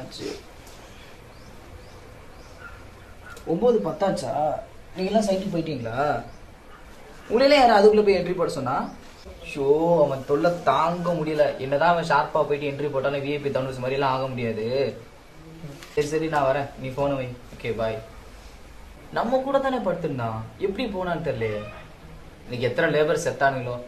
ஆச்சு. 9:10 நீங்களாம் சைக்கிள் போயிட்டீங்களா? உங்களெல்லாம் யாரும் அதுக்குள்ளே போய் என்ட்ரி போட சொன்னா? ஷோ அவன் தொல்லை தாங்க முடியல. என்னதான் அவன் ஷார்ப்பாக போயிட்டு என்ட்ரி போட்டாலும் விஐபி தனுஷ் மாதிரிலாம் ஆக முடியாது. சரி நான் வரேன், நீ ஃபோனை வை. Okay bye. நம்ம கூட தானே படுத்துருந்தான், எப்படி போனான்னு தெரியலையே. இன்னைக்கு எத்தனை லேபர் செத்தானுங்களோ.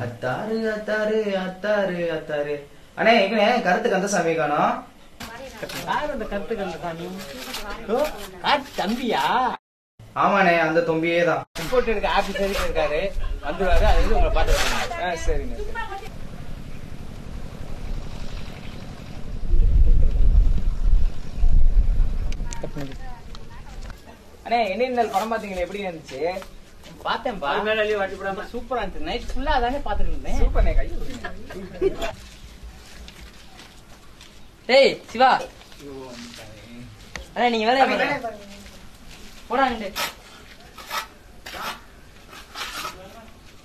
அத்தாரு அத்தாரு அத்தாரு அத்தாரு. அண்ணே எங்கண்ணே கருத்து கந்தசாமி காணோம்? தம்பியா? ஆமாண்ணே, அந்த தொம்பியே தான். ரிப்போர்ட் எடுக்க ஆபீசர் இருக்காரு, வந்துருவாரு. அது வந்து உங்களை பார்த்து. சரிங்க. அண்ணே என்ன படம் பாத்தீங்களா, எப்படி இருந்துச்சு? பார்த்தேன்பா. மேலே வாட்டி போடாம சூப்பரா இருந்துச்சு. நைட் ஃபுல்லா அதானே பாத்துட்டு இருந்தேன். சூப்பர்ண்ணே. கை டேய் சிவா, அண்ணா நீங்க வேலையை பாருங்க. போடாங்க.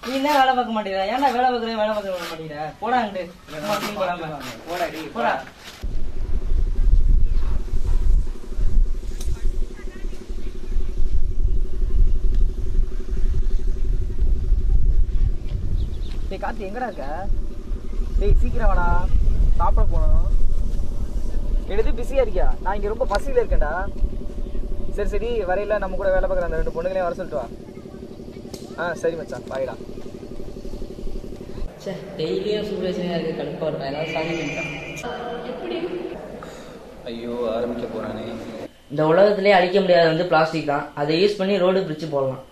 நீ என்ன வேலை பார்க்க மாட்டேங்கிற? ஏன்டா வேலை பார்க்க மாட்டேங்கிற? போடாங்க. போடா. டேய் கார்த்தி எங்கடா இருக்க? டேய் சீக்கிரம் வாடா, சாப்பிட போகணும். எடுத்து பிஸியா இருக்கியா? நான் இங்க ரொம்ப பசியில இருக்கேன்டா. சரி வரையில நம்ம கூட வேலை பார்க்குற அந்த 2 பொண்ணுங்களையும் வர சொல்லிட்டு வா. சரி மச்சான், பாய்டா. சே டெய்லியும் சூப்பர்வைசராக இருக்கு, கடுப்பாக இருக்கும். ஏதாவது சாதி பண்ணிட்டான். ஐயோ ஆரம்பிக்க போறானே. இந்த உலகத்திலே அழிக்க முடியாத வந்து பிளாஸ்டிக் தான். அதை யூஸ் பண்ணி ரோடு பிரிட்ஜ் போடலாம்.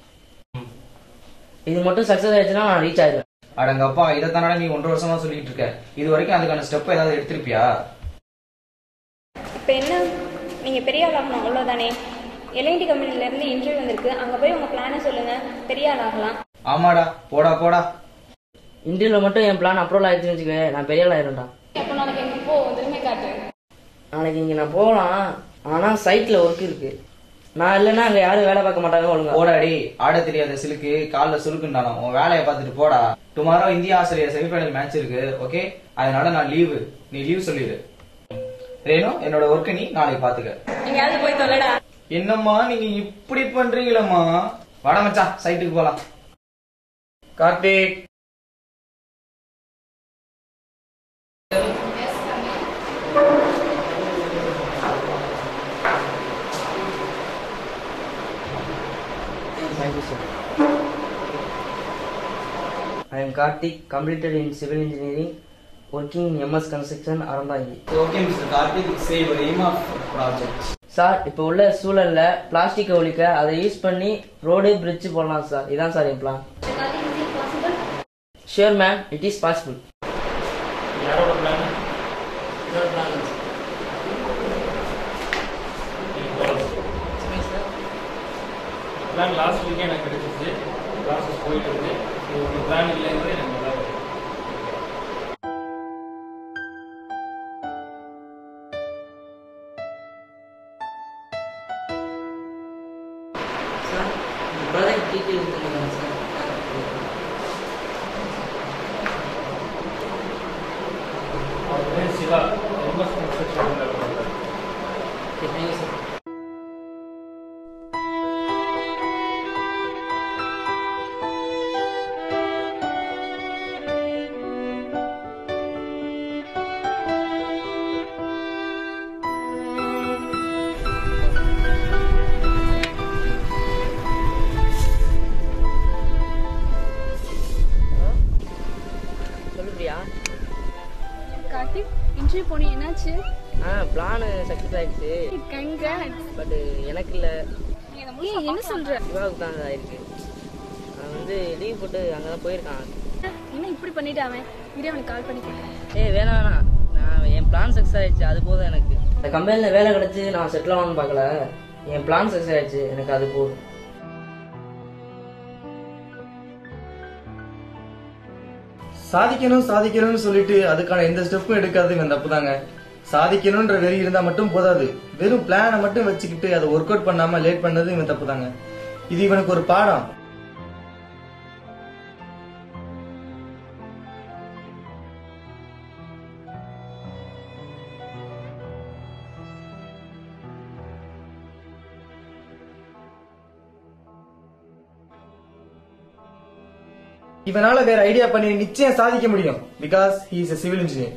இது மட்டும் சக்சஸ் ஆயிடுச்சுன்னா நான் ரீச் ஆயிடுவேன். அடங்கப்பா, இதைத்தானடா நீ 1.5 வருஷமா சொல்லிட்டு இருக்க. இது வரைக்கும் அதுக்கான ஸ்டெப் ஏதாவது எடுத்திருப்பியா? இப்போ என்ன, நீங்கள் பெரிய ஆள் ஆகணும் அவ்வளோதானே. எல்ஐடி கம்பெனிலேருந்து இன்டர்வியூ வந்திருக்கு, அங்கே போய் உங்கள் பிளானை சொல்லுங்கள், பெரிய ஆள் ஆகலாம். ஆமாடா, போடா. இன்டர்வியூல மட்டும் என் பிளான் அப்ரூவல் ஆயிடுச்சுன்னு வச்சுக்கவே, நான் பெரிய ஆள் ஆயிடும்டா. அப்போ நாளைக்கு எங்கே போ, திரும்பி காட்டு. நாளைக்கு இங்கே நான் போகலாம், ஆனால் சைட்டில் ஒர்க் இருக்கு. நான் இல்லைன்னா அங்கே யாரும் வேலை பார்க்க மாட்டாங்க. ஒழுங்கா போடாடி. ஆட தெரியாத சிலுக்கு காலில் சுருக்குண்டானோ. உன் வேலையை பார்த்துட்டு போடா. Tomorrow India Australia semi-final match இருக்கு. ஓகே, அதனால நான் லீவு. நீ லீவ் சொல்லிடு. ரேணு, என்னோட ஒர்க்கை நீ நாளைக்கு பாத்துக்க. எங்கேயாவது போய் தொலைடா. என்னம்மா நீங்க இப்படி பண்றீங்களம்மா? வட மச்சான், சைட்டுக்கு போலாம். Karthik, Thank you, sir. I am Karthik, completed in civil engineering, working in MS Construction, Arandangi. Okay, Mr. Karthik, say your aim of project. Sir, இப்போ உள்ள சூழல்ல பிளாஸ்டிக் ஒழிக்க அதை யூஸ் பண்ணி ரோடு பிரிட்ஜ் போடலாம் சார். இதான் sir N plan. Sure ma'am, it is possible. யாரோட plan? என்னோட பிளான். பிளான் லாஸ்ட் வீக்கே எனக்கு கிடைச்சிச்சு. ப்ராசஸ் போயிட்டு இருக்கு. பிளான் இல்லைங்கிறது எனக்கு நல்லா இருக்கு. ப்ராஜெக்ட் டீட்டெயில் கொடுத்துருங்க சார். சிவா ரொம்ப சக்ஸஸ்ஃபுல்லாக தேங்க்யூ சார். சொல்லுறியா? கார்த்திக் இன்டர்வியூ போனி என்னாச்சு? பிளான் சக்ஸஸ் ஆயிடுச்சு. கங்க்ராட்ஸ். பட் எனக்கு இல்லை, என்ன சொல்ற? சிவாவுக்கு தான் ஆயிருக்கு. அவன் வந்து லீவ் போட்டு அங்கே தான் போயிருக்கான். என்ன இப்படி பண்ணிட்டு அவன்? இரு அவனுக்கு கால் பண்ணி கேட்கிறேன். வேணாம் நான் என் பிளான் சக்ஸஸ் ஆயிடுச்சு, அது போதும் எனக்கு. இந்த கம்பெனியில் வேலை கிடச்சி நான் செட்டில் ஆகணும்னு பார்க்கல, என் பிளான் சக்ஸஸ் ஆயிடுச்சு, எனக்கு அது போதும். சாதிக்கணும்னு சொல்லிட்டு அதுக்கான எந்த ஸ்டெப்பும் எடுக்காது இவன் தப்பு தாங்க. சாதிக்கணும்ன்ற வெறி இருந்தா மட்டும் போதாது, வெறும் பிளானை மட்டும் வச்சுக்கிட்டு அதை ஒர்க் அவுட் பண்ணாம லேட் பண்ணது இவன் தப்பு தாங்க. இது இவனுக்கு ஒரு பாடம். இவனால வேற ஐடியா பண்ணி நிச்சயம் சாதிக்க முடியும். Because he is a civil engineer.